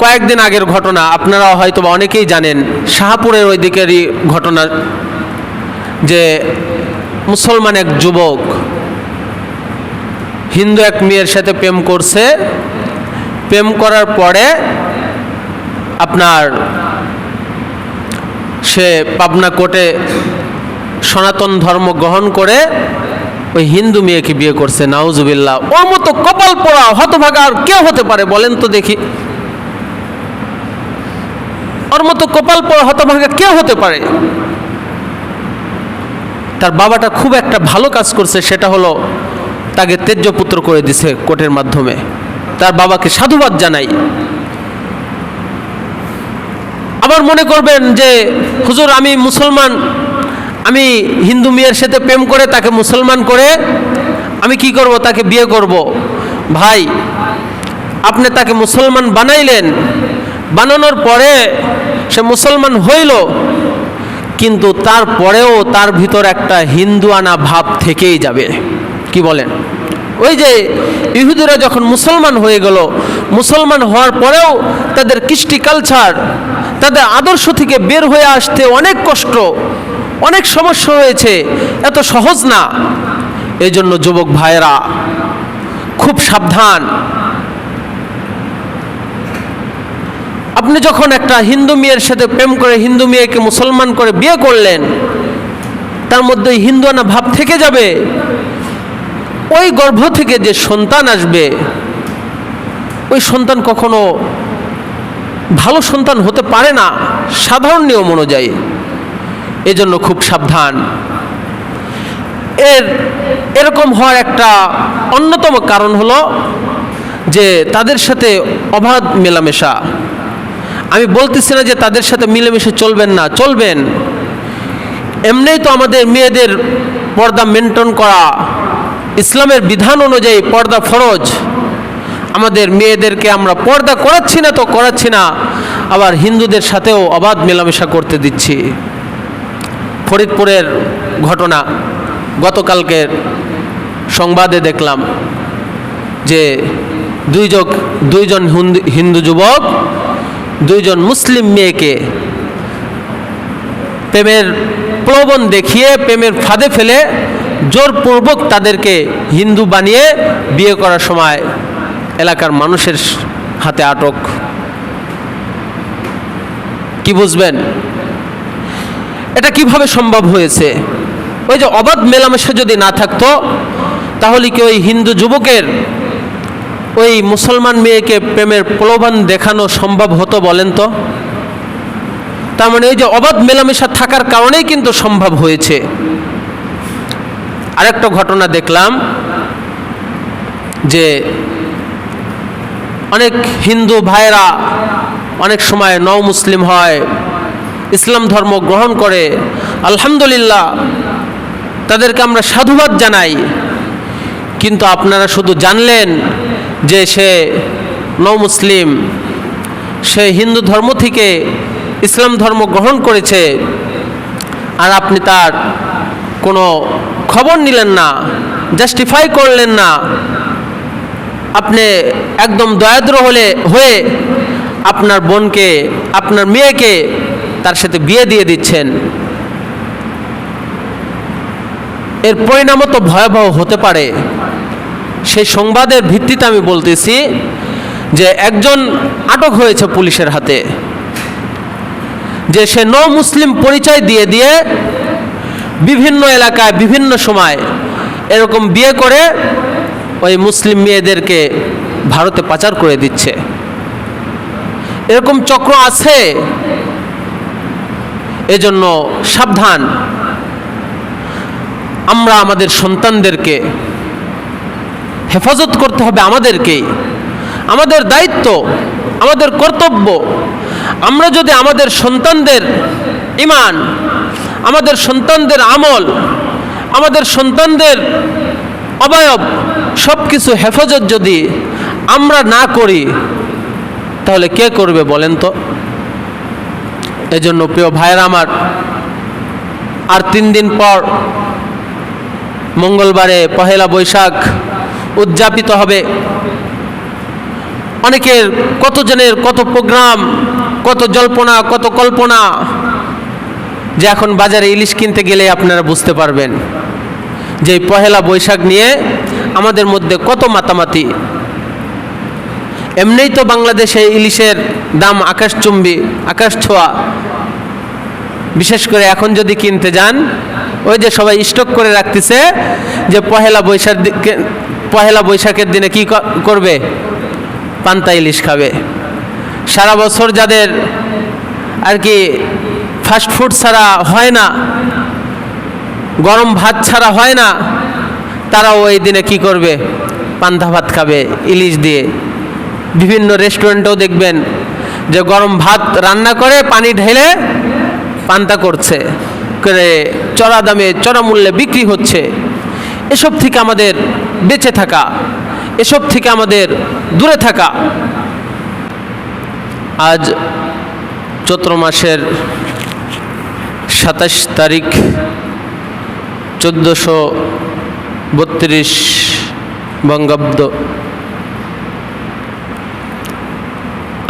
কয়েকদিন আগের ঘটনা, আপনারা হয়তো অনেকেই জানেন, শাহপুরের ওই দিকেরই ঘটনা, যে মুসলমান এক যুবক হিন্দু এক মেয়ের সাথে প্রেম করছে। প্রেম করার পরে আপনার সে পাবনা কোর্টে সনাতন ধর্ম গ্রহণ করে ওই হিন্দু মেয়েকে বিয়ে করছে। নাউজুবিল্লাহ। ওর মতো কপাল পোড়া হতভাগা আর কেউ হতে পারে বলেন তো দেখি? ওর মতো কপাল পোড়া হতভাগা কেউ হতে পারে? তার বাবাটা খুব একটা ভালো কাজ করছে, সেটা হলো তাকে তেজ্য পুত্র করে দিছে কোর্টের মাধ্যমে। তার বাবাকে সাধুবাদ জানাই। আবার মনে করবেন যে হুজুর আমি মুসলমান, আমি হিন্দু মেয়ের সাথে প্রেম করে তাকে মুসলমান করে আমি কি করব? তাকে বিয়ে করব। ভাই, আপনি তাকে মুসলমান বানাইলেন, বানানোর পরে সে মুসলমান হইল, কিন্তু তারপরেও তার ভিতর একটা হিন্দুয়ানা ভাব থেকেই যাবে। কি বলেন? ওই যে ইহুদিরা যখন মুসলমান হয়ে গেল, মুসলমান হওয়ার পরেও তাদের কৃষ্টি কালচার, তাদের আদর্শ থেকে বের হয়ে আসতে অনেক কষ্ট, অনেক সমস্যা হয়েছে, এত সহজ না। এই জন্য যুবক ভাইয়েরা খুব সাবধান। আপনি যখন একটা হিন্দু মেয়ের সাথে প্রেম করে হিন্দু মেয়েকে মুসলমান করে বিয়ে করলেন, তার মধ্যে হিন্দুয়ানা ভাব থেকে যাবে। ওই গর্ভ থেকে যে সন্তান আসবে, ওই সন্তান কখনো ভালো সন্তান হতে পারে না সাধারণ নিয়ম অনুযায়ী। এজন্য খুব সাবধান। এরকম হওয়ার একটা অন্যতম কারণ হলো যে তাদের সাথে অবাধ মেলামেশা। আমি বলতেছি না যে তাদের সাথে মিলেমিশে চলবেন না, চলবেন। এমনিই তো আমাদের মেয়েদের পর্দা মেনটেন করা, ইসলামের বিধান অনুযায়ী পর্দা ফরজ। আমাদের মেয়েদেরকে আমরা পর্দা করাচ্ছি না তো করাচ্ছি না, আবার হিন্দুদের সাথেও অবাধ মেলামেশা করতে দিচ্ছি। ফরিদপুরের ঘটনা গতকালকের সংবাদে দেখলাম যে দুইজন হিন্দু যুবক দুইজন মুসলিম মেয়েকে প্রেমের প্রলোভন দেখিয়ে প্রেমের ফাঁদে ফেলে জোরপূর্বক তাদেরকে হিন্দু বানিয়ে বিয়ে করার সময় এলাকার মানুষের হাতে আটক। কি বুঝবেন এটা কিভাবে সম্ভব হয়েছে? ওই যে অবাধ মেলামেশা যদি না থাকতো, তাহলে কি ওই হিন্দু যুবকের ওই মুসলমান মেয়েকে প্রেমের প্রলোভন দেখানো সম্ভব হতো বলেন তো? তার মানে এই যে অবাধ মেলামেশা থাকার কারণেই কিন্তু সম্ভব হয়েছে। আরেকটা ঘটনা দেখলাম যে অনেক হিন্দু ভাইয়েরা অনেক সময় নও মুসলিম হয়, ইসলাম ধর্ম গ্রহণ করে, আলহামদুলিল্লাহ, তাদেরকে আমরা সাধুবাদ জানাই। কিন্তু আপনারা শুধু জানলেন যে সে নও মুসলিম, সে হিন্দু ধর্ম থেকে ইসলাম ধর্ম গ্রহণ করেছে, আর আপনি তার কোনো খবর নিলেন না, জাস্টিফাই করলেন না। আপনি একদম দয়াদ্র হয়ে আপনার বোনকে, আপনার মেয়েকে তার সাথে বিয়ে দিয়ে দিচ্ছেন। এর পরিণামও তো ভয়াবহ হতে পারে। সেই সংবাদের ভিত্তিতে আমি বলতেছি যে একজন আটক হয়েছে পুলিশের হাতে, যে সে নও মুসলিম পরিচয় দিয়ে দিয়ে বিভিন্ন এলাকায় বিভিন্ন সময় এরকম বিয়ে করে ওই মুসলিম মেয়েদেরকে ভারতে পাচার করে দিচ্ছে। এরকম চক্র আছে। এজন্য সাবধান। আমরা আমাদের সন্তানদেরকে হেফাজত করতে হবে, আমাদেরকেই। আমাদের দায়িত্ব, আমাদের কর্তব্য। আমরা যদি আমাদের সন্তানদের ঈমান, আমাদের সন্তানদের আমল, আমাদের সন্তানদের অবয়ব সব কিছু হেফাজত যদি আমরা না করি, তাহলে কে করবে বলেন তো? এজন্য প্রিয় ভাইয়েরা আমার, আর 3 দিন পর মঙ্গলবারে পহেলা বৈশাখ উদযাপিত হবে। অনেকের কত জনের কত প্রোগ্রাম, কত জল্পনা, কত কল্পনা, যে এখন বাজারে ইলিশ কিনতে গেলে আপনারা বুঝতে পারবেন যে পহেলা বৈশাখ নিয়ে আমাদের মধ্যে কত মাতামাতি। এমনিই তো বাংলাদেশে ইলিশের দাম আকাশচুম্বী, আকাশ ছোঁয়া। বিশেষ করে এখন যদি কিনতে যান, ওই যে সবাই স্টক করে রাখতেছে যে পহেলা বৈশাখের দিনে কি করবে, পান্তা ইলিশ খাবে। সারা বছর যাদের আর কি ফাস্ট ফুড ছাড়া হয় না, গরম ভাত ছাড়া হয় না, তারাও ওই দিনে কি করবে, পান্তা ভাত খাবে ইলিশ দিয়ে। বিভিন্ন রেস্টুরেন্টেও দেখবেন যে গরম ভাত রান্না করে পানি ঢেলে পান্তা করছে, করে চড়া দামে চড়া মূল্যে বিক্রি হচ্ছে। এসব থেকে আমাদের বেঁচে থাকা, এসব থেকে আমাদের দূরে থাকা। আজ চৈত্র মাসের 27 তারিখ 1432 বঙ্গাব্দ।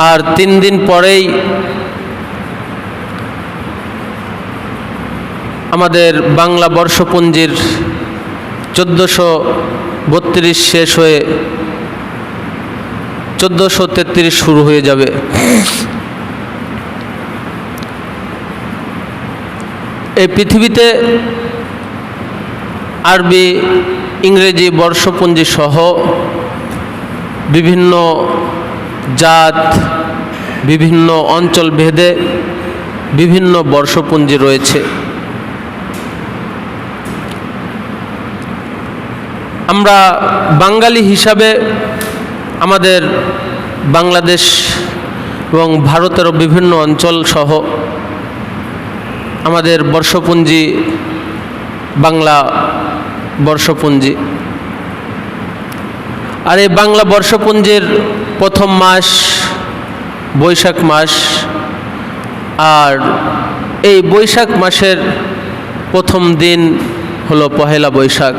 আর 3 দিন পরেই আমাদের বাংলা বর্ষপঞ্জির 1432 শেষ হয়ে 1433 শুরু হয়ে যাবে। এই পৃথিবীতে আরবি, ইংরেজি বর্ষপঞ্জি সহ বিভিন্ন জাত, বিভিন্ন অঞ্চল ভেদে বিভিন্ন বর্ষপঞ্জি রয়েছে। আমরা বাঙালি হিসাবে আমাদের বাংলাদেশ এবং ভারতেরও বিভিন্ন অঞ্চল সহ আমাদের বর্ষপঞ্জি বাংলা বর্ষপঞ্জি। আর এই বাংলা বর্ষপঞ্জির প্রথম মাস বৈশাখ মাস, আর এই বৈশাখ মাসের প্রথম দিন হলো পহেলা বৈশাখ।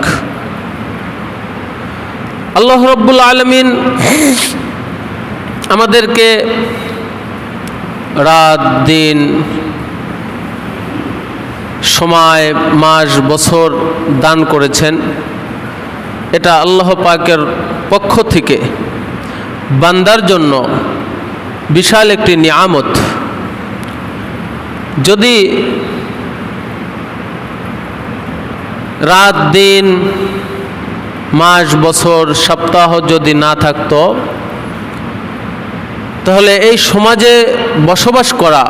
আল্লাহ রাব্বুল আলামিন আমাদেরকে রাত দিন, সময়, মাস, বছর দান করেছেন। এটা আল্লাহ পাকের পক্ষ থেকে বান্দার জন্য বিশাল একটি নিয়ামত। যদি রাত দিন, মাস, বছর, সপ্তাহ যদি না থাকতো, তাহলে এই সমাজে বসবাস করা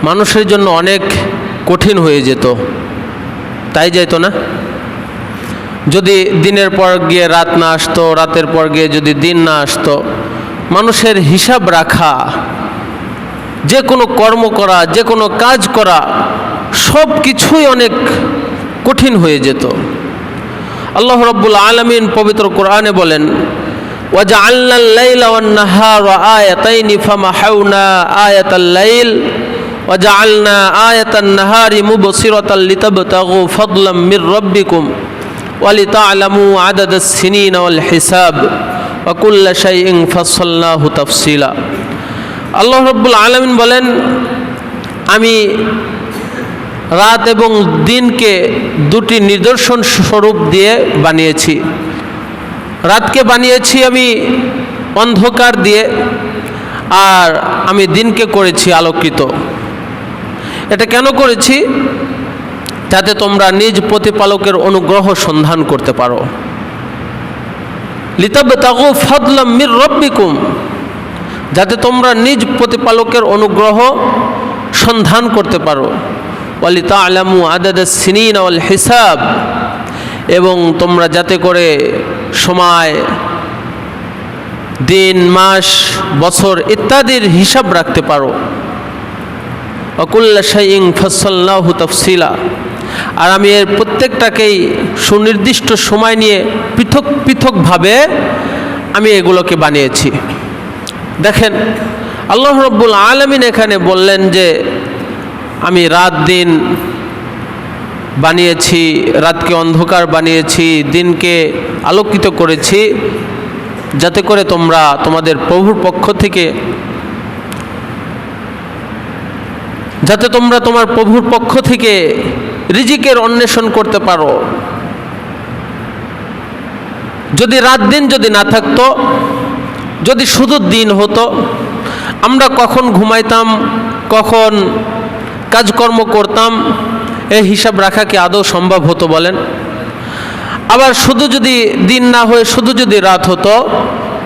মানুষের জন্য অনেক কঠিন হয়ে যেত। তাই যেত না? যদি দিনের পর গিয়ে রাত না আসতো, রাতের পর গিয়ে যদি দিন না আসতো, মানুষের হিসাব রাখা, যে কোনো কর্ম করা, যে কোনো কাজ করা, সব কিছুই অনেক কঠিন হয়ে যেত। আল্লাহ রাব্বুল আলামিন পবিত্র কোরআনে বলেন, وَجَعَلْنَا اللَّيْلَ وَالنَّهَارَ آيَتَيْنِ فَمَحَوْنَا آيَةَ اللَّيْلِ وَجَعَلْنَا آيَةَ النَّهَارِ مُبْصِرَةً لِتَبْتَغُوا فَضْلًا مِنْ رَبِّكُمْ وَلِتَعْلَمُوا عَدَدَ السِّنِينَ وَالْحِسَابَ وَكُلَّ شَيْءٍ فَصَّلْنَاهُ تَفْصِيلًا। আল্লাহ রাব্বুল আলামিন বলেন, আমি রাত এবং দিনকে দুটি নিদর্শন স্বরূপ দিয়ে বানিয়েছি। রাতকে বানিয়েছি আমি অন্ধকার দিয়ে, আর আমি দিনকে করেছি আলোকিত। এটা কেন করেছি? যাতে তোমরা নিজ প্রতিপালকের অনুগ্রহ সন্ধান করতে পারো। লিতাবতাগু ফাদলাম মির রাব্বিকুম, যাতে তোমরা নিজ প্রতিপালকের অনুগ্রহ সন্ধান করতে পারো। ওয়ালিতা'লামু আদাদাস সিনিন ওয়াল হিসাব, এবং তোমরা যাতে করে সময়, দিন, মাস, বছর ইত্যাদির হিসাব রাখতে পারো। ওয়াকুল্লা শাইইন ফাসসালনাহু তাফসিলা, আর আমি এর প্রত্যেকটাকেই সুনির্দিষ্ট সময় নিয়ে পৃথক পৃথকভাবে আমি এগুলোকে বানিয়েছি। দেখেন, আল্লাহ রাব্বুল আলামিন এখানে বললেন যে আমি রাত দিন বানিয়েছি, রাতকে অন্ধকার বানিয়েছি, দিনকে আলোকিত করেছি, যাতে করে তোমরা তোমাদের প্রভুর পক্ষ থেকে তোমার প্রভুর পক্ষ থেকে রিজিকের অন্বেষণ করতে পারো। যদি রাত দিন যদি না থাকতো, যদি শুধু দিন হতো, আমরা কখন ঘুমাইতাম, কখন কাজকর্ম করতাম, এই হিসাব রাখা কি আদৌ সম্ভব হতো বলেন? আবার শুধু যদি দিন না হয়ে শুধু যদি রাত হতো,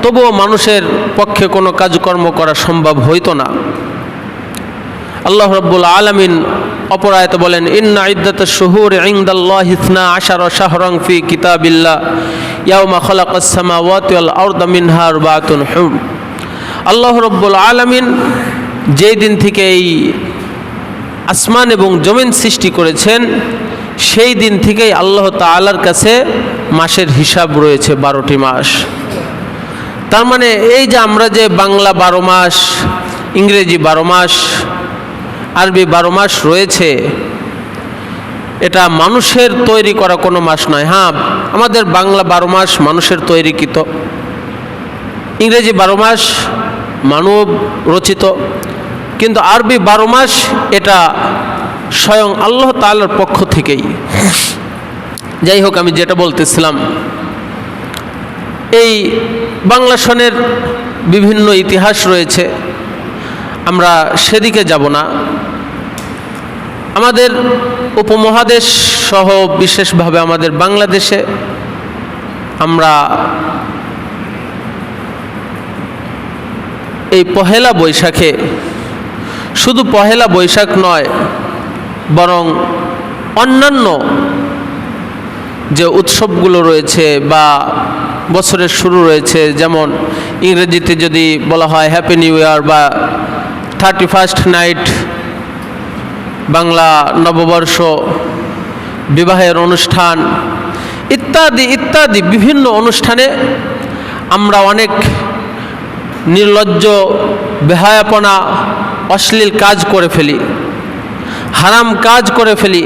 তবুও মানুষের পক্ষে কোনো কাজকর্ম করা সম্ভব হইতো না। আল্লাহ রাব্বুল আলামিন অপর আয়াতে বলেন, ইন্না ইদ্দাতাশ শুহুরি ইনদাল্লাহি 12 শাহরান ফি কিতাবিল্লাহ ইয়াওমা খালাকাস সামাওয়াতি ওয়াল আরদা মিনহা আরবাআতুন হুরুম। আল্লাহ রাব্বুল আলামিন যেই দিন থেকে এই আসমান এবং জমিন সৃষ্টি করেছেন, সেই দিন থেকেই আল্লাহ তাআলার কাছে মাসের হিসাব রয়েছে 12টি মাস। তার মানে এই যে আমরা যে বাংলা 12 মাস, ইংরেজি 12 মাস, আরবি 12 মাস রয়েছে, এটা মানুষের তৈরি করা কোনো মাস নয়। হ্যাঁ, আমাদের বাংলা 12 মাস মানুষের তৈরিকৃত, ইংরেজি 12 মাস মানব রচিত, কিন্তু আরবি 12 মাস এটা স্বয়ং আল্লাহ তাআলার পক্ষ থেকেই। যাই হোক, আমি যেটা বলতেছিলাম, এই বাংলা সনের বিভিন্ন ইতিহাস রয়েছে, আমরা সেদিকে যাব না। আমাদের উপমহাদেশ সহ বিশেষভাবে আমাদের বাংলাদেশে আমরা এই পহেলা বৈশাখে, শুধু পহেলা বৈশাখ নয়, বরং অন্যান্য যে উৎসবগুলো রয়েছে বা বছরের শুরু রয়েছে, যেমন ইংরেজিতে যদি বলা হয় হ্যাপি নিউ ইয়ার বা 31st নাইট, বাংলা নববর্ষ, বিবাহের অনুষ্ঠান ইত্যাদি ইত্যাদি বিভিন্ন অনুষ্ঠানে আমরা অনেক নির্লজ্জ, বেহায়াপনা, অশ্লীল কাজ করে ফেলি, হারাম কাজ করে ফেলি,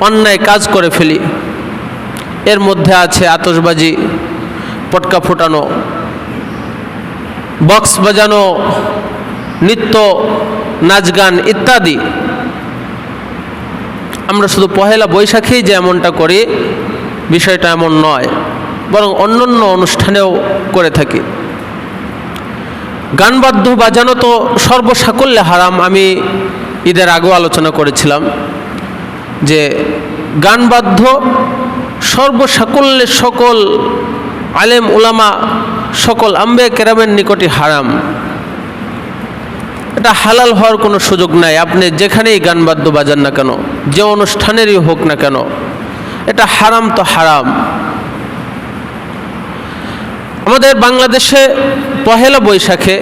অন্যায় কাজ করে ফেলি। এর মধ্যে আছে আতশবাজি, পটকা ফোটানো, বক্স বাজানো, নৃত্য, নাচ গান ইত্যাদি। আমরা শুধু পহেলা বৈশাখেই যে এমনটা করি, বিষয়টা এমন নয়, বরং অন্যান্য অনুষ্ঠানেও করে থাকি। গান বাদ্য বাজানো তো সর্বসাকল্যে হারাম। আমি ঈদের আগেও আলোচনা করেছিলাম যে গান বাদ্য সর্বসাকল্যে সকল আলেম উলামা, সকল আম্বে কেরামের নিকটই হারাম। এটা হালাল হওয়ার কোনো সুযোগ নাই। আপনি যেখানেই গান বাদ্য বাজান না কেন, যে অনুষ্ঠানেরই হোক না কেন, এটা হারাম তো হারাম। আমাদের বাংলাদেশে পহেলা বৈশাখে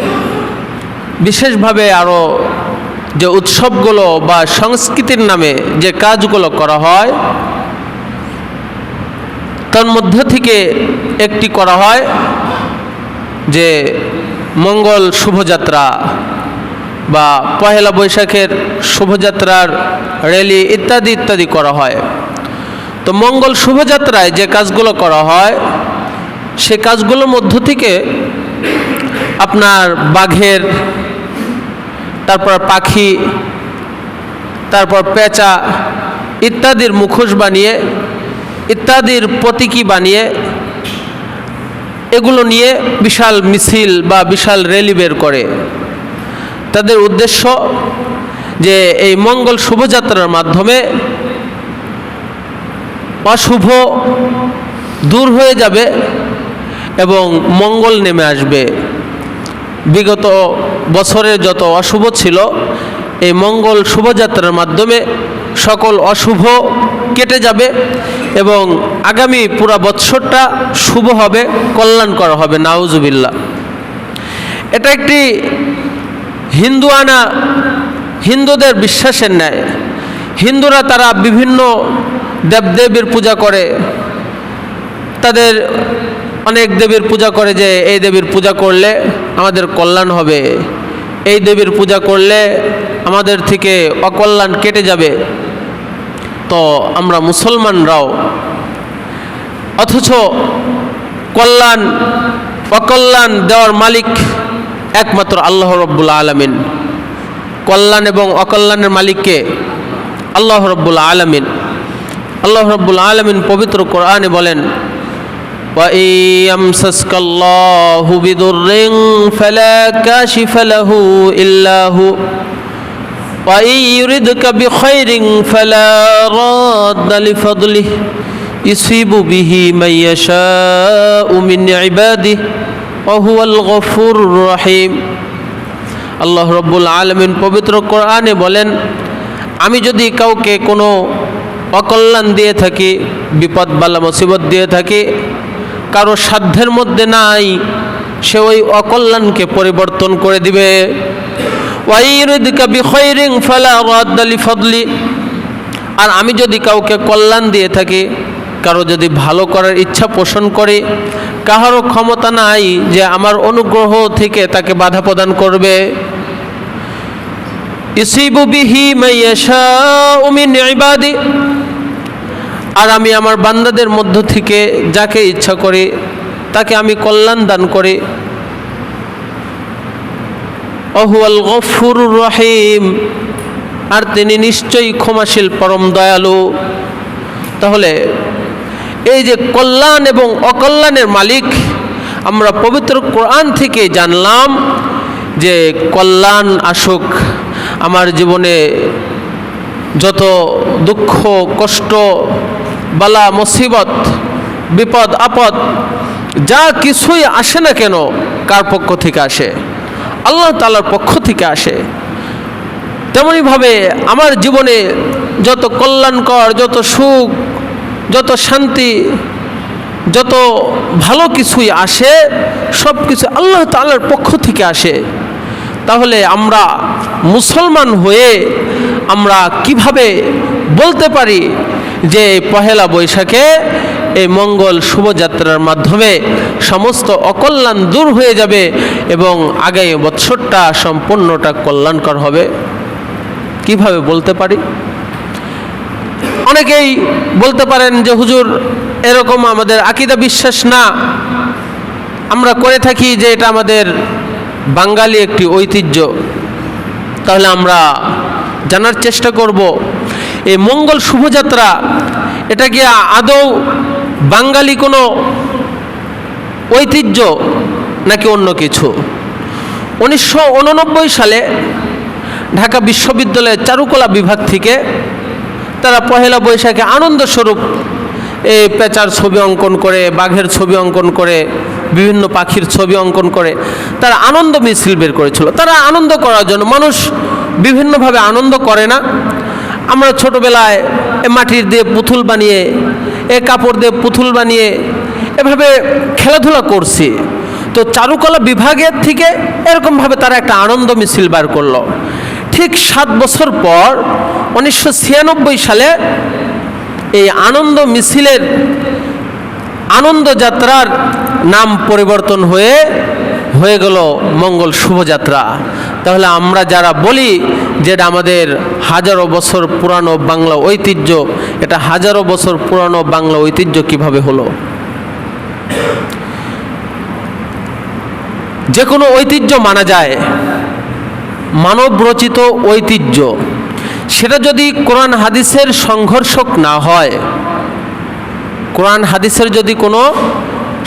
বিশেষভাবে আরও যে উৎসবগুলো বা সংস্কৃতির নামে যে কাজগুলো করা হয়, তার মধ্য থেকে একটি করা হয় যে মঙ্গল শুভযাত্রা বা পহেলা বৈশাখের শুভযাত্রার র্যালি ইত্যাদি ইত্যাদি করা হয়। তো মঙ্গল শুভযাত্রায় যে কাজগুলো করা হয়, সে কাজগুলোর মধ্য থেকে আপনার বাঘের, তারপর পাখি, তারপর পেঁচা ইত্যাদির মুখোশ বানিয়ে, ইত্যাদির প্রতীকী বানিয়ে, এগুলো নিয়ে বিশাল মিছিল বা বিশাল র্যালি বের করে। তাদের উদ্দেশ্য যে এই মঙ্গল শুভযাত্রার মাধ্যমে অশুভ দূর হয়ে যাবে এবং মঙ্গল নেমে আসবে। বিগত বছরের যত অশুভ ছিল, এই মঙ্গল শুভযাত্রার মাধ্যমে সকল অশুভ কেটে যাবে এবং আগামী পুরা বৎসরটা শুভ হবে, কল্যাণকর হবে। নাউজুবিল্লাহ। এটা একটি হিন্দুদের বিশ্বাসের ন্যায়। হিন্দুরা তারা বিভিন্ন দেবদেবীর পূজা করে, তাদের অনেক দেবীর পূজা করে যে এই দেবীর পূজা করলে আমাদের কল্যাণ হবে, এই দেবীর পূজা করলে আমাদের থেকে অকল্যাণ কেটে যাবে। তো আমরা মুসলমানরাও অথচ কল্যাণ অকল্যাণ দেওয়ার মালিক একমাত্র আল্লাহ রাব্বুল আলামিন। কল্যাণ এবং অকল্যাণের মালিককে আল্লাহ রাব্বুল আলামিন। আল্লাহ রাব্বুল আলামিন পবিত্র কোরআনে বলেন, ওয়া ইয়ামসাসকাল্লাহু বিদুররিন ফালা কাশিফা লাহু ইল্লা হু ওয়া ইয়ুরিদকা বিখাইরিন ফালা রাদ্দা লিফাদলিহি ইউসিবু বিহি মান ইয়াশাউ মিন ইবাদিহি ওয়া হুয়াল গফুরুর রহিম। আল্লাহ রাব্বুল আলামিন পবিত্র কোরআনে বলেন, আমি যদি কাউকে কোনো অকল্যাণ দিয়ে থাকি, বিপদ বালা মুসিবত দিয়ে থাকি, কারো সাধ্যের মধ্যে নাই, সে ওই অকল্যাণকে পরিবর্তন করে দিবে। ওয়া ইউরিদকা বিখাইরিন ফালা রাদ্দা লিফাদলি, আর আমি যদি কাউকে কল্যাণ দিয়ে থাকি, কারো যদি ভালো করার ইচ্ছা পোষণ করে, কাহারও ক্ষমতা নাই যে আমার অনুগ্রহ থেকে তাকে বাধা প্রদান করবে। ইউসিবু বিহি মান ইয়াশাউ মিন ইবাদি, আর আমি আমার বান্দাদের মধ্য থেকে যাকে ইচ্ছা করি তাকে আমি কল্যাণ দান করি। ওয়া হুয়াল গফুরুর রহিম, আর তিনি নিশ্চয়ই ক্ষমাশীল পরম দয়ালু। তাহলে এই যে কল্যাণ এবং অকল্যাণের মালিক, আমরা পবিত্র কোরআন থেকে জানলাম যে কল্যাণ আসুক আমার জীবনে, যত দুঃখ কষ্ট বালা মুসিবত বিপদ আপদ যা কিছুই আসে না কেন, কার পক্ষ থেকে আসে? আল্লাহ তাআলার পক্ষ থেকে আসে। তেমনিভাবে আমার জীবনে যত কল্যাণকর, যত সুখ, যত শান্তি, যত ভালো কিছুই আসে, সব কিছু আল্লাহ তাআলার পক্ষ থেকে আসে। তাহলে আমরা মুসলমান হয়ে আমরা কিভাবে বলতে পারি যে পহেলা বৈশাখে এই মঙ্গল শুভযাত্রার মাধ্যমে সমস্ত অকল্যাণ দূর হয়ে যাবে এবং আগামী বৎসরটা সম্পূর্ণটা কল্যাণকর হবে? কিভাবে বলতে পারি? অনেকেই বলতে পারেন যে হুজুর, এরকম আমাদের আকীদা বিশ্বাস না, আমরা করে থাকি যে এটা আমাদের বাঙালি একটি ঐতিহ্য। তাহলে আমরা জানার চেষ্টা করব এই মঙ্গল শুভযাত্রা এটা কি আদৌ বাঙালি কোনো ঐতিহ্য নাকি অন্য কিছু? 1989 সালে ঢাকা বিশ্ববিদ্যালয়ের চারুকলা বিভাগ থেকে তারা পহেলা বৈশাখে আনন্দস্বরূপ এই পেঁচার ছবি অঙ্কন করে, বাঘের ছবি অঙ্কন করে, বিভিন্ন পাখির ছবি অঙ্কন করে তারা আনন্দ মিছিল বের করেছিল। তারা আনন্দ করার জন্য, মানুষ বিভিন্নভাবে আনন্দ করে না? আমরা ছোটোবেলায় মাটির দিয়ে পুতুল বানিয়ে, কাপড় দিয়ে পুতুল বানিয়ে এভাবে খেলাধুলা করছি। তো চারুকলা বিভাগের থেকে এরকমভাবে তারা একটা আনন্দ মিছিল বার করলো। ঠিক 7 বছর পর 1996 সালে এই আনন্দ মিছিলের, আনন্দ যাত্রার নাম পরিবর্তন হয়ে গেল মঙ্গল শুভযাত্রা। তাহলে আমরা যারা বলি যে এটা আমাদের হাজারো বছর পুরানো বাংলা ঐতিহ্য, এটা হাজারো বছর পুরানো বাংলা ঐতিহ্য কিভাবে হলো? যে কোনো ঐতিহ্য মানা যায়, মানব রচিত ঐতিহ্য, সেটা যদি কোরআন হাদিসের সংঘর্ষক না হয়, কোরআন হাদিসের যদি কোনো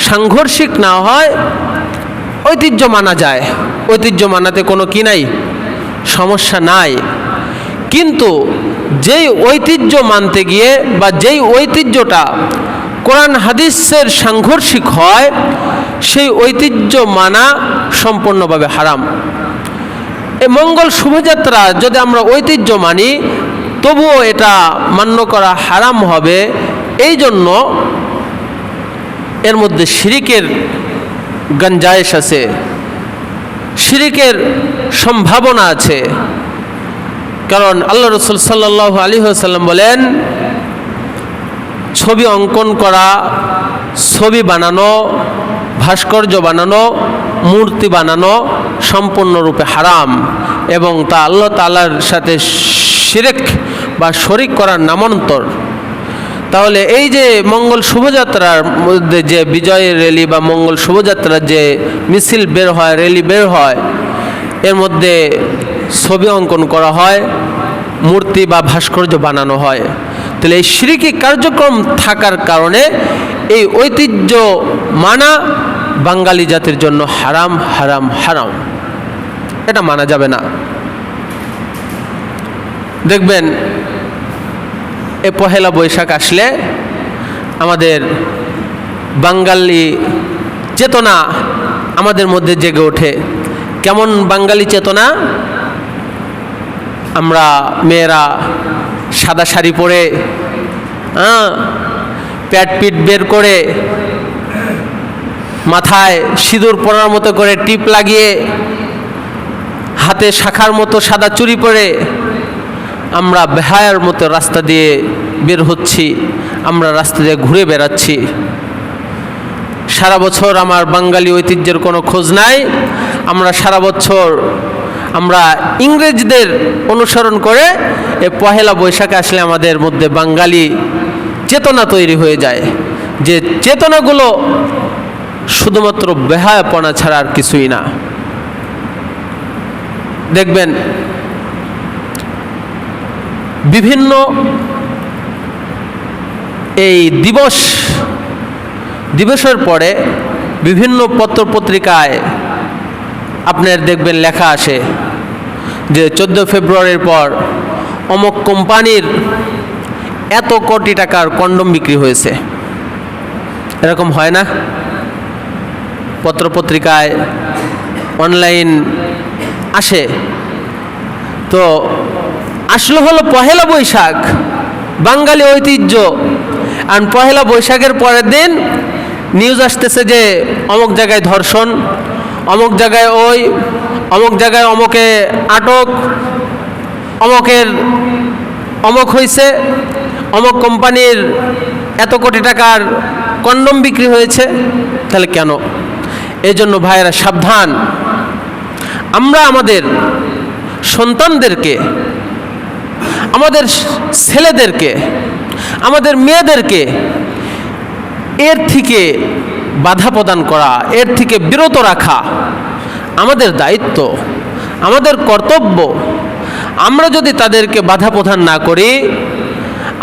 সাংঘর্ষিক না হয়, ঐতিহ্য মানা যায়। ঐতিহ্য মানাতে কোনো কি নাই, সমস্যা নাই। কিন্তু যেই ঐতিহ্য মানতে গিয়ে বা যেই ঐতিহ্যটা কোরআন হাদিসের সাংঘর্ষিক হয়, সেই ঐতিহ্য মানা সম্পূর্ণভাবে হারাম। এই মঙ্গল শুভযাত্রা যদি আমরা ঐতিহ্য মানি, তবুও এটা মান্য করা হারাম হবে। এই জন্য এর মধ্যে শিরিকের গঞ্জায়েশ আছে, শিরিকের সম্ভাবনা আছে। কারণ আল্লাহ রাসূল সাল্লাল্লাহু আলাইহি ওয়াসাল্লাম বলেন, ছবি অঙ্কন করা, ছবি বানানো, ভাস্কর্য বানানো, মূর্তি বানানো সম্পূর্ণরূপে হারাম এবং তা আল্লাহ তাআলার সাথে শিরক বা শরিক করার নামান্তর। তাহলে এই যে মঙ্গল শোভাযাত্রার মধ্যে যে বিজয় র্যালি বা মঙ্গল শোভাযাত্রার যে মিছিল বের হয়, র্যালি বের হয়, এর মধ্যে ছবি অঙ্কন করা হয়, মূর্তি বা ভাস্কর্য বানানো হয়। তাহলে এই শিরকি কার্যক্রম থাকার কারণে এই ঐতিহ্য মানা বাঙালি জাতির জন্য হারাম হারাম হারাম, এটা মানা যাবে না। দেখবেন এ পহেলা বৈশাখ আসলে আমাদের বাঙালি চেতনা আমাদের মধ্যে জেগে ওঠে। কেমন বাঙালি চেতনা? আমরা মেয়েরা সাদা শাড়ি পরে, প্যাট পিট বের করে, মাথায় সিঁদুর পরার মতো করে টিপ লাগিয়ে, হাতে শাখার মতো সাদা চুড়ি পরে আমরা বেহায়ার মতো রাস্তা দিয়ে বের হচ্ছি, আমরা রাস্তা দিয়ে ঘুরে বেড়াচ্ছি। সারা বছর আমার বাঙালি ঐতিহ্যের কোনো খোঁজ নাই। আমরা সারা বছর আমরা ইংরেজদের অনুসরণ করে এ পহেলা বৈশাখে আসলে আমাদের মধ্যে বাঙালি চেতনা তৈরি হয়ে যায়, যে চেতনাগুলো শুধুমাত্র বেহায়াপনা ছাড়া আর কিছুই না। দেখবেন বিভিন্ন এই দিবসের পরে বিভিন্ন পত্রপত্রিকায় আপনার দেখবেন লেখা আসে যে 14 ফেব্রুয়ারির পর অমুক কোম্পানির এত কোটি টাকার কন্ডম বিক্রি হয়েছে। এরকম হয় না? পত্রপত্রিকায় অনলাইন আসে। তো আসলে হলো পহেলা বৈশাখ, বাঙালি ঐতিহ্য। আর পহেলা বৈশাখের পরের দিন নিউজ আসতেছে যে অমুক জায়গায় ধর্ষণ, অমুক জায়গায় অমুক জায়গায় অমুকে আটক, অমুক হয়েছে, অমুক কোম্পানির এত কোটি টাকার কন্ডম বিক্রি হয়েছে। তাহলে কেন? এই জন্য ভাইয়েরা সাবধান। আমরা আমাদের সন্তানদেরকে, আমাদের ছেলেদেরকে, আমাদের মেয়েদেরকে এর থেকে বাধা প্রদান করা, এর থেকে বিরত রাখা আমাদের দায়িত্ব, আমাদের কর্তব্য। আমরা যদি তাদেরকে বাধা প্রদান না করি,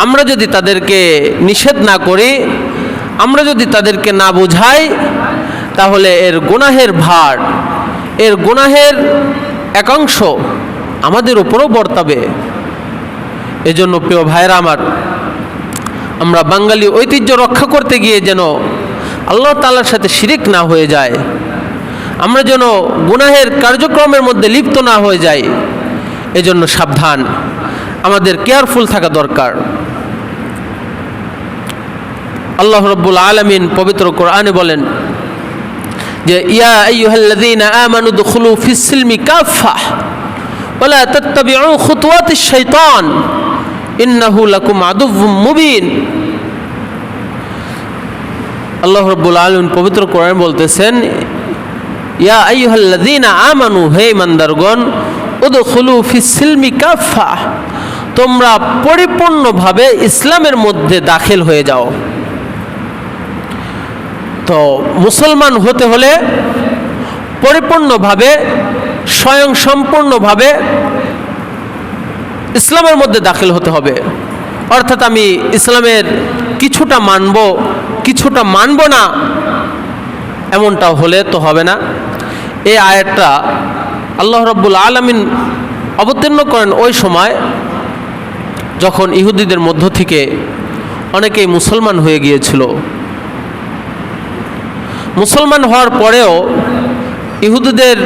আমরা যদি তাদেরকে নিষেধ না করি, আমরা যদি তাদেরকে না বোঝাই, তাহলে এর গুনাহের ভার, এর গুনাহের একাংশ আমাদের উপরও বর্তাবে। এজন্য প্রিয় ভাইরা আমার, আমরা বাঙালি ঐতিহ্য রক্ষা করতে গিয়ে যেন আল্লাহ তাআলার সাথে শিরিক না হয়ে যায়, আমরা যেন গুনাহের কার্যক্রমের মধ্যে লিপ্ত না হয়ে যাই, এজন্য সাবধান, আমাদের কেয়ারফুল থাকা দরকার। আল্লাহ রাব্বুল আলামিন পবিত্র কোরআনে বলেন যে ইয়া আইয়ুহাল্লাযীনা আমানু দুখুলু ফিস সিলমি কাফাহ ওয়া লা তাত্তাবিউ খুতুওয়াতিশ শাইতান ইন্নাহু লাকুম আদুউম মুবিন। আল্লাহ রাব্বুল আলামিন পবিত্র কোরআনে বলতেছেন ইয়া আইয়ুহাল্লাযীনা আমানু, হে ইমানদারগণ, উদখুলু ফিস সিলমি কাফাহ, তোমরা পরিপূর্ণভাবে ইসলামের মধ্যে দাখিল হয়ে যাও। তো মুসলমান হতে হলে পরিপূর্ণভাবে, স্বয়ং সম্পূর্ণভাবে ইসলামের মধ্যে দাখিল হতে হবে। অর্থাৎ আমি ইসলামের কিছুটা মানব, কিছুটা মানব না, এমনটা হলে তো হবে না। এই আয়াতটা আল্লাহ রাব্বুল আলামিন অবতীর্ণ করেন ওই সময় যখন ইহুদিদের মধ্য থেকে অনেকেই মুসলমান হয়ে গিয়েছিল। মুসলমান হওয়ার পরেও ইহুদিদের,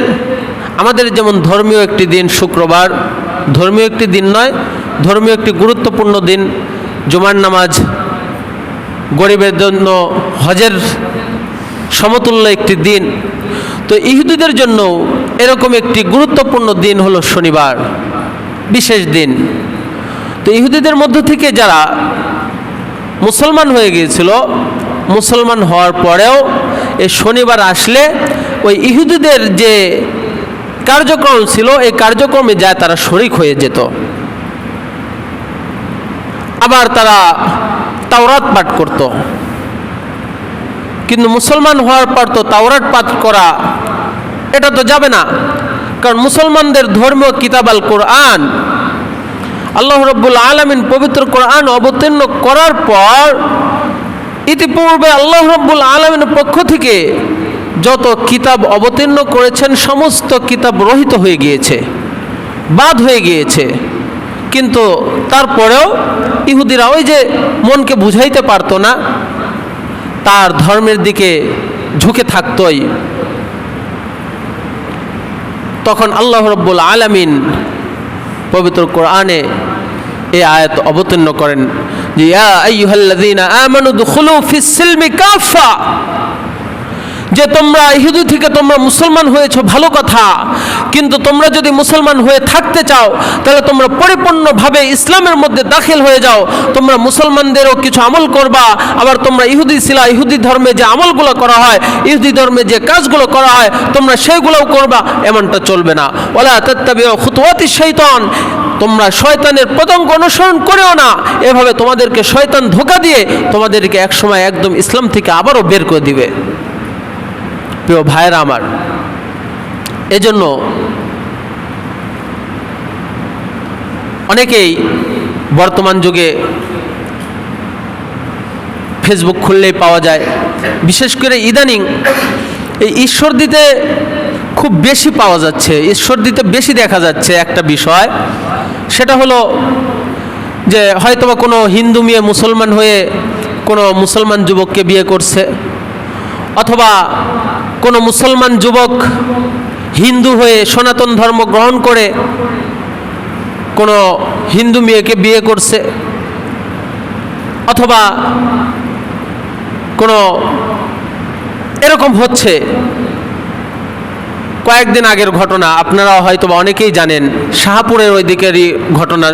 আমাদের যেমন ধর্মীয় একটি দিন শুক্রবার, ধর্মীয় একটি দিন নয়, ধর্মীয় একটি গুরুত্বপূর্ণ দিন, জুমার নামাজ, গরিবের জন্য হজের সমতুল্য একটি দিন। তো ইহুদিদের জন্য এরকম একটি গুরুত্বপূর্ণ দিন হলো শনিবার, বিশেষ দিন। তো ইহুদিদের মধ্য থেকে যারা মুসলমান হয়ে গিয়েছিল, মুসলমান হওয়ার পরেও এই শনিবার আসলে ওই ইহুদিদের যে কার্যক্রম ছিল, এই কার্যক্রমে যায় তারা শরিক হয়ে যেত। আবার তারা তাওরাত পাঠ করত, কিন্তু মুসলমান হওয়ার পর তো তাওরাত পাঠ করা এটা তো যাবে না, কারণ মুসলমানদের ধর্মীয় কিতাব আল কোরআন, আল্লাহ রাব্বুল আলামিন পবিত্র কোরআন অবতীর্ণ করার পর ইতিপূর্বে আল্লাহ রাব্বুল আলামিনের পক্ষ থেকে যত কিতাব অবতীর্ণ করেছেন সমস্ত কিতাব রহিত হয়ে গিয়েছে, বাদ হয়ে গিয়েছে। কিন্তু তারপরেও ইহুদিরা ওই যে মনকে বুঝাইতে পারতো না, তার ধর্মের দিকে ঝুঁকে থাকতই। তখন আল্লাহ রাব্বুল আলামিন পবিত্র কোরআনে এই আয়াত অবতীর্ণ করেন যে ইয়া আইয়ুহাল্লাযীনা আমানু দুখুলু ফিস সিলমি কাফা, যে তোমরা ইহুদি থেকে তোমরা মুসলমান হয়েছো ভালো কথা, কিন্তু তোমরা যদি মুসলমান হয়ে থাকতে চাও তাহলে তোমরা পরিপূর্ণভাবে ইসলামের মধ্যে দাখিল হয়ে যাও। তোমরা মুসলমানদেরও কিছু আমল করবা, আবার তোমরা ইহুদি ছিলা, ইহুদি ধর্মে যে আমলগুলো করা হয়, ইহুদি ধর্মে যে কাজগুলো করা হয় তোমরা সেইগুলোও করবা, এমনটা চলবে না। ওয়ালা তাত্তাবিউ খুতুওয়াতিশ শাইতান, তোমরা শয়তানের পতঙ্গ অনুসরণ করেও না, এভাবে তোমাদেরকে শয়তান ধোঁকা দিয়ে তোমাদেরকে একসময় একদম ইসলাম থেকে আবারও বের করে দিবে। প্রিয় ভাইয়েরা আমার, এজন্য অনেকেই বর্তমান যুগে ফেসবুক খুললেই পাওয়া যায়, বিশেষ করে ইদানিং এই ঈশ্বর দিতে খুব বেশি পাওয়া যাচ্ছে, ঈশ্বর দিতে বেশি দেখা যাচ্ছে একটা বিষয়, সেটা হলো যে হয়তোবা কোনো হিন্দু মেয়ে মুসলমান হয়ে কোনো মুসলমান যুবককে বিয়ে করছে, অথবা কোনো মুসলমান যুবক হিন্দু হয়ে সনাতন ধর্ম গ্রহণ করে কোনো হিন্দু মেয়েকে বিয়ে করছে, অথবা কোনো এরকম হচ্ছে। কয়েকদিন আগের ঘটনা, আপনারা হয়তো বা অনেকেই জানেন, শাহপুরের ওই দিকেরই ঘটনা,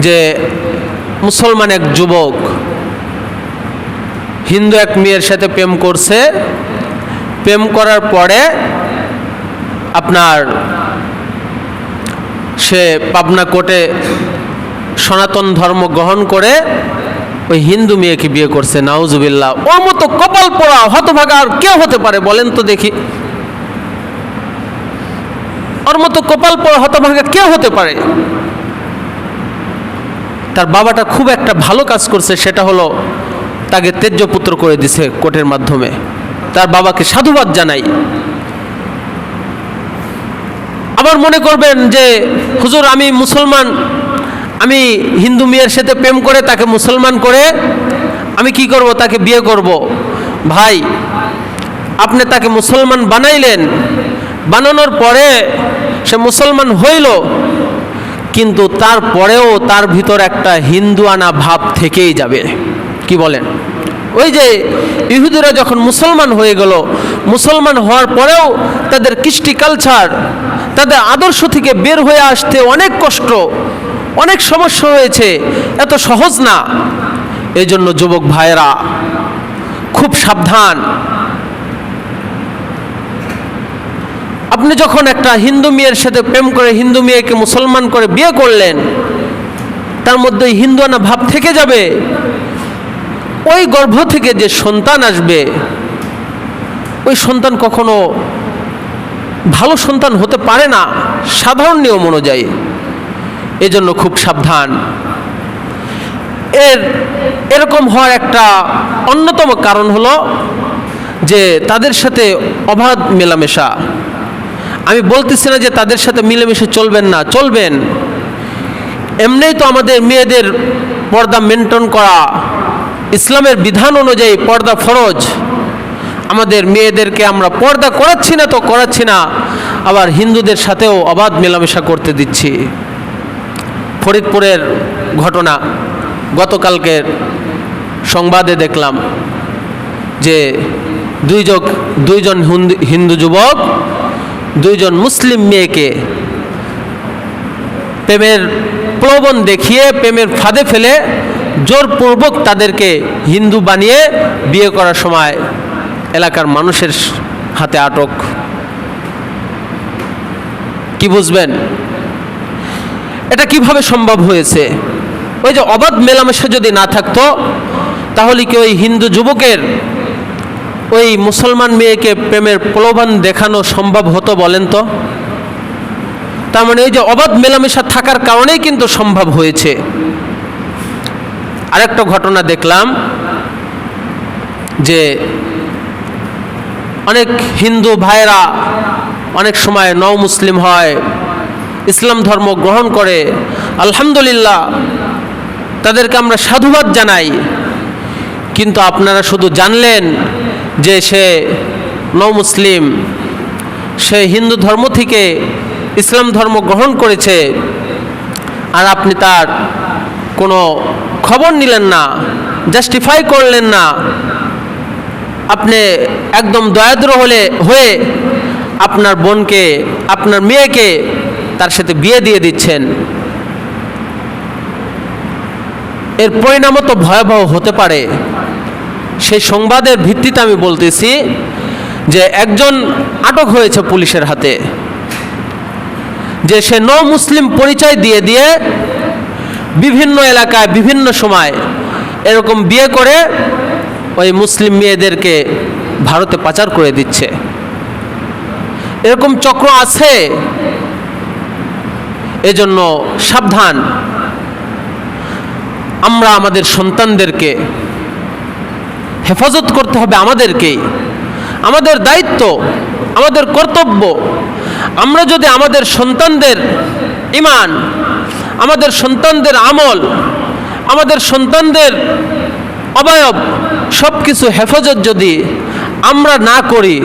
যে মুসলমান এক যুবক হিন্দু এক মেয়ের সাথে প্রেম করছে, প্রেম করার পরে আপনার সে পাবনা কোর্টে সনাতন ধর্ম গ্রহণ করে ওই হিন্দু মেয়েকে বিয়ে করছে। নাউজুবিল্লাহ, ওর মতো কপাল পোড়া হতভাগা আর কেউ হতে পারে বলেন তো দেখি? ওর মতো কপাল পোড়া হতভাগা কেউ হতে পারে? তার বাবাটা খুব একটা ভালো কাজ করছে, সেটা হলো তাকে তেজ্যপুত্র করে দিছে কোর্টের মাধ্যমে। তার বাবাকে সাধুবাদ জানাই। আবার মনে করবেন যে হুজুর আমি মুসলমান, আমি হিন্দু মেয়ের সাথে প্রেম করে তাকে মুসলমান করে আমি কি করব? তাকে বিয়ে করব। ভাই, আপনি তাকে মুসলমান বানাইলেন, বানানোর পরে সে মুসলমান হইল, কিন্তু তারপরেও তার ভিতর একটা হিন্দুয়ানা ভাব থেকেই যাবে। কি বলেন? ওই যে ইহুদিরা যখন মুসলমান হয়ে গেল, মুসলমান হওয়ার পরেও তাদের কৃষ্টি কালচার, তাদের আদর্শ থেকে বের হয়ে আসতে অনেক কষ্ট, অনেক সমস্যা হয়েছে, এত সহজ না। এই জন্য যুবক ভাইয়েরা খুব সাবধান। আপনি যখন একটা হিন্দু মেয়ের সাথে প্রেম করে হিন্দু মেয়েকে মুসলমান করে বিয়ে করলেন, তার মধ্যে হিন্দুয়ানা ভাব থেকে যাবে। ওই গর্ভ থেকে যে সন্তান আসবে, ওই সন্তান কখনো ভালো সন্তান হতে পারে না সাধারণ নিয়ম অনুযায়ী। এজন্য খুব সাবধান। এরকম হওয়ার একটা অন্যতম কারণ হলো যে তাদের সাথে অবাধ মেলামেশা। আমি বলতেছি না যে তাদের সাথে মিলেমিশে চলবেন না, চলবেন। এমনিই তো আমাদের মেয়েদের পর্দা মেনটেন করা, ইসলামের বিধান অনুযায়ী পর্দা ফরজ। আমাদের মেয়েদেরকে আমরা পর্দা করাচ্ছি না তো করাচ্ছি না, আবার হিন্দুদের সাথেও অবাধ মেলামেশা করতে দিচ্ছি। ফরিদপুরের ঘটনা, গতকালকের সংবাদে দেখলাম যে দুইজন হিন্দু যুবক দুইজন মুসলিম মেয়েকে প্রেমের প্রলোভন দেখিয়ে প্রেমের ফাঁদে ফেলে জোরপূর্বক তাদেরকে হিন্দু বানিয়ে বিয়ে করার সময় এলাকার মানুষের হাতে আটক। কি বুঝবেন এটা কিভাবে সম্ভব হয়েছে? ওই যে অবাধ মেলামেশা যদি না থাকতো, তাহলে কি ওই হিন্দু যুবকের ওই মুসলমান মেয়েকে প্রেমের প্রলোভন দেখানো সম্ভব হতো বলেন তো? তার মানে এই যে অবাধ মেলামেশা থাকার কারণেই কিন্তু সম্ভব হয়েছে। আরেকটা ঘটনা দেখলাম যে অনেক হিন্দু ভাইরা অনেক সময় নও মুসলিম হয়, ইসলাম ধর্ম গ্রহণ করে, আলহামদুলিল্লাহ, তাদেরকে আমরা সাধুবাদ জানাই। কিন্তু আপনারা শুধু জানলেন যে সে নও মুসলিম, সে হিন্দু ধর্ম থেকে ইসলাম ধর্ম গ্রহণ করেছে, আর আপনি তার কোনো খবর নিলেন না, জাস্টিফাই করলেন না। আপনি একদম দয়াদ্র হয়ে আপনার বোনকে, আপনার মেয়েকে তার সাথে বিয়ে দিয়ে দিচ্ছেন। এর পরিণামও তো ভয়াবহ হতে পারে। সেই সংবাদের ভিত্তিতে আমি বলতেছি যে একজন আটক হয়েছে পুলিশের হাতে, যে সে নও মুসলিম পরিচয় দিয়ে দিয়ে বিভিন্ন এলাকায় বিভিন্ন সময় এরকম বিয়ে করে ওই মুসলিম মেয়েদেরকে ভারতে পাচার করে দিচ্ছে। এরকম চক্র আছে। এজন্য সাবধান। আমরা আমাদের সন্তানদেরকে হেফাজত করতে হবে আমাদেরকেই। আমাদের দায়িত্ব, আমাদের কর্তব্য। আমরা যদি আমাদের সন্তানদের ঈমান, আমাদের সন্তানদের আমল, আমাদের সন্তানদের অবয়ব সব কিছু হেফাজত যদি আমরা না করি,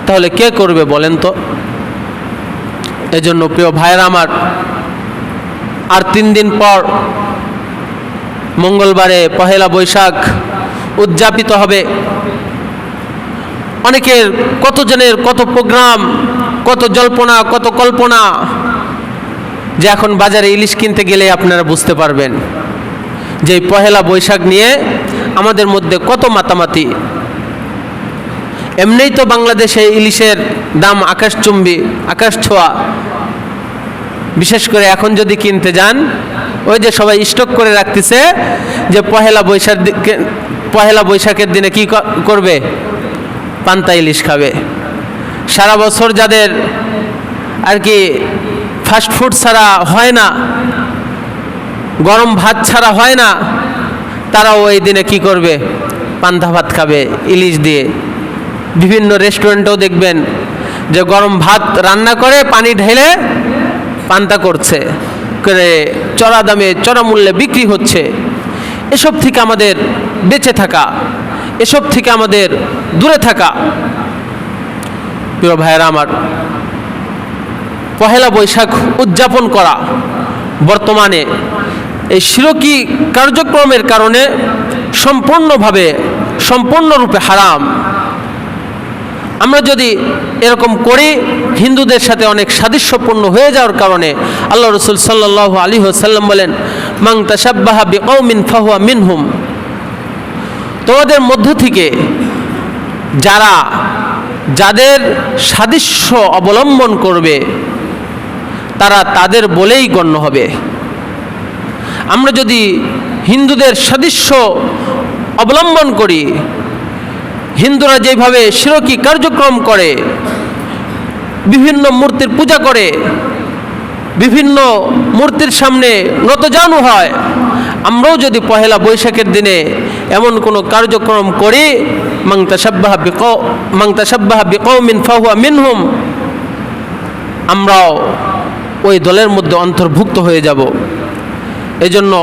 তাহলে কে করবে বলেন তো? এজন্য প্রিয় ভাইয়েরা আমার, আর 3 দিন পর মঙ্গলবারে পহেলা বৈশাখ উদযাপিত হবে। অনেকের কতজনের কত প্রোগ্রাম, কত জল্পনা, কত কল্পনা, যে এখন বাজারে ইলিশ কিনতে গেলে আপনারা বুঝতে পারবেন যে পহেলা বৈশাখ নিয়ে আমাদের মধ্যে কত মাতামাতি। এমনিই তো বাংলাদেশে ইলিশের দাম আকাশচুম্বী, আকাশ ছোঁয়া। বিশেষ করে এখন যদি কিনতে যান, ওই যে সবাই স্টক করে রাখতেছে যে পহেলা বৈশাখের দিনে কি করবে? পান্তা ইলিশ খাবে। সারা বছর যাদের আর কি ফাস্ট ফুড ছাড়া হয় না, গরম ভাত ছাড়া হয় না, তারাও ওই দিনে কি করবে? পান্তা ভাত খাবে ইলিশ দিয়ে। বিভিন্ন রেস্টুরেন্টেও দেখবেন যে গরম ভাত রান্না করে পানি ঢেলে পান্তা করছে, করে চড়া দামে চড়া মূল্যে বিক্রি হচ্ছে। এসব থেকে আমাদের বেঁচে থাকা, এসব থেকে আমাদের দূরে থাকা। প্রিয় ভাইয়েরা আমার, পহেলা বৈশাখ উদযাপন করা বর্তমানে এই শিরকি কার্যক্রমের কারণে সম্পূর্ণরূপে হারাম। আমরা যদি এরকম করি, হিন্দুদের সাথে অনেক সাদৃশ্যপূর্ণ হয়ে যাওয়ার কারণে আল্লাহ রাসূল সাল্লাল্লাহু আলাইহি ওয়াসাল্লাম বলেন, মান তাশাব্বাহা বিকওমিন ফাহুয়া মিনহুম। তোমাদের মধ্য থেকে যাদের সাদৃশ্য অবলম্বন করবে, তারা তাদের বলেই গণ্য হবে। আমরা যদি হিন্দুদের সাদৃশ্য অবলম্বন করি, হিন্দুরা যেভাবে শিরকি কার্যক্রম করে, বিভিন্ন মূর্তির পূজা করে, বিভিন্ন মূর্তির সামনে নতজানু হয়, আমরাও যদি পহেলা বৈশাখের দিনে এমন কোনো কার্যক্রম করি, মান তাশাব্বাহা বিকওমিন ফাহুয়া মিনহুম, আমরাও ওই দলের মধ্যে অন্তর্ভুক্ত হয়ে যাব। এজন্য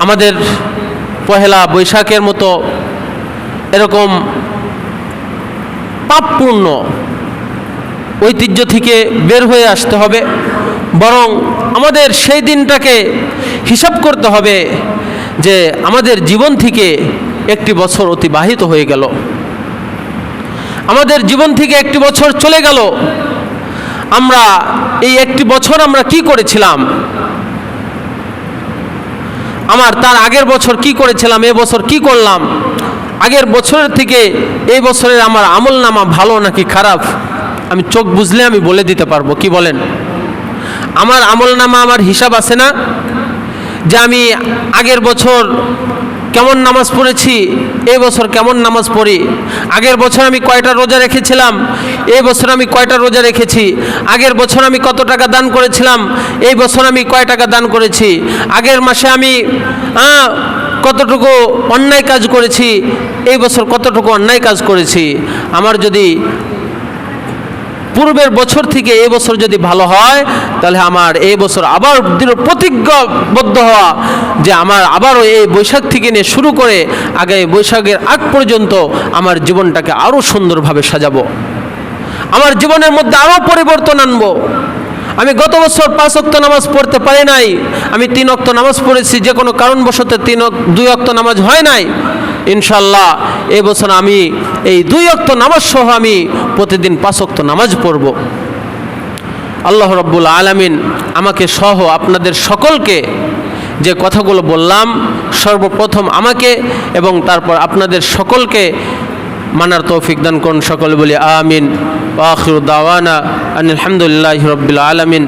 আমাদের পহেলা বৈশাখের মতো এরকম পাপপূর্ণ ঐতিহ্য থেকে বের হয়ে আসতে হবে। বরং আমাদের সেই দিনটাকে হিসাব করতে হবে যে আমাদের জীবন থেকে একটি বছর অতিবাহিত হয়ে গেল, আমাদের জীবন থেকে একটি বছর চলে গেল। আমরা এই একটি বছর আমরা কি করেছিলাম, তার আগের বছর কি করেছিলাম, এ বছর কি করলাম, আগের বছরের থেকে এই বছরের আমার আমল নামা ভালো নাকি খারাপ, আমি চোখ বুঝলে আমি বলে দিতে পারবো। কি বলেন? আমার আমলনামা, আমার হিসাব আছে না, যে আমি আগের বছর কেমন নামাজ পড়েছি, এই বছর কেমন নামাজ পড়ি, আগের বছর আমি কয়টা রোজা রেখেছিলাম, এই বছর আমি কয়টা রোজা রেখেছি, আগের বছর আমি কত টাকা দান করেছিলাম, এই বছর আমি কয় টাকা দান করেছি, আগের মাসে আমি কতটুকু অন্যায় কাজ করেছি, এই বছর কতটুকু অন্যায় কাজ করেছি। আমার যদি পূর্বের বছর থেকে এই বছর যদি ভালো হয়, তাহলে আমার এই বছর আবার দৃঢ় প্রতিজ্ঞাবদ্ধ হওয়া যে আমার আবারও এই বৈশাখ থেকে নিয়ে শুরু করে আগামী বৈশাখের আগ পর্যন্ত আমার জীবনটাকে আরও সুন্দরভাবে সাজাবো, আমার জীবনের মধ্যে আরও পরিবর্তন আনবো। আমি গত বছর 5 ওয়াক্ত নামাজ পড়তে পারি নাই, আমি 3 ওয়াক্ত নামাজ পড়েছি, যে কোনো কারণবশত 2 ওয়াক্ত নামাজ হয় নাই। ইনশাল্লাহ এই বছর আমি এই 2 ওয়াক্ত নামাজ সহ আমি প্রতিদিন 5 ওয়াক্ত নামাজ পড়ব। আল্লাহ রাব্বুল আলামিন আমাকে সহ আপনাদের সকলকে যে কথাগুলো বললাম, সর্বপ্রথম আমাকে এবং তারপর আপনাদের সকলকে মানার তৌফিক দান করুন। সকলে বলি আমিন। ওয়া আখিরু দাওয়ানা আনিল হামদুলিল্লাহি রাব্বিল আলামিন।